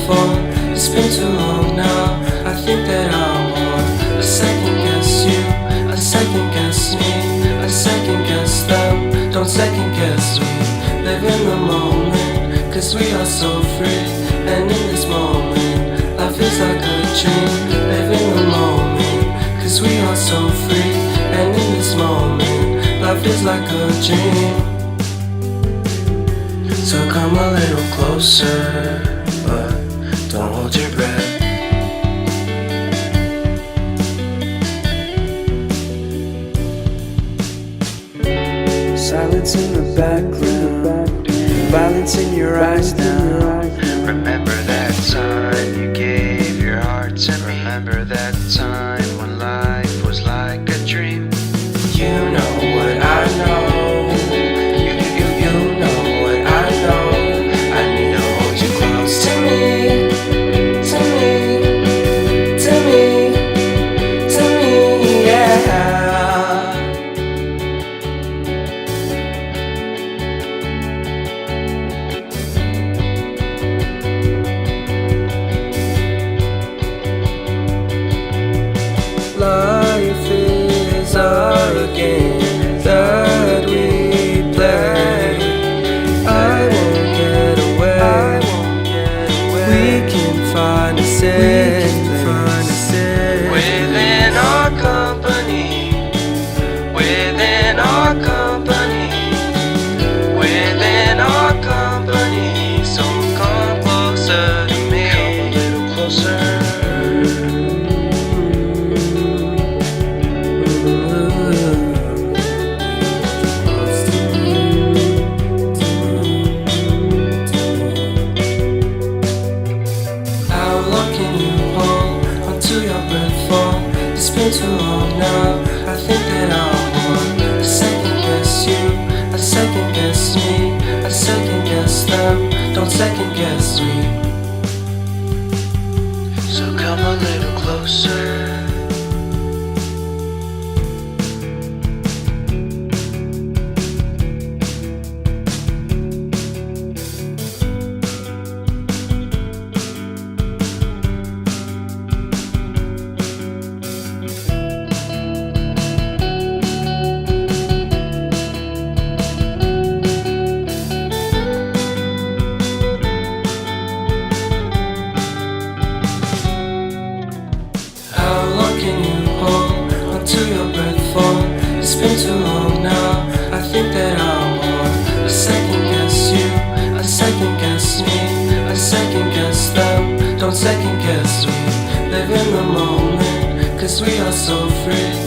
before. It's been too long now. I think that I'm on. I second guess you, I second guess me, I second guess them. Don't second guess me. Live in the moment, cause we are so free. And in this moment, life is like a dream. Live in the moment, cause we are so free. And in this moment, life is like a dream. So come a little closer, but don't hold your breath. Silence in the background, violence in your eyes now. Remember that time you gave your heart to me. Remember that time when life was like a dream. You know what I know. You know what I know. I need to hold you close to me, to me, to me, to me, yeah. Life is a game that we play. I won't get away. We can find a safe place Within our company, within our company, within our company. So come closer to me, come a little closer. It's been too long now. I think that I'm on. I second guess you, I second guess me, I second guess them. Don't second guess me. So come a little closer. To your breath for. It's been too long now. I think that I'm on. I second guess you, I second guess me, I second guess them. Don't second guess me. Live in the moment, cause we are so free.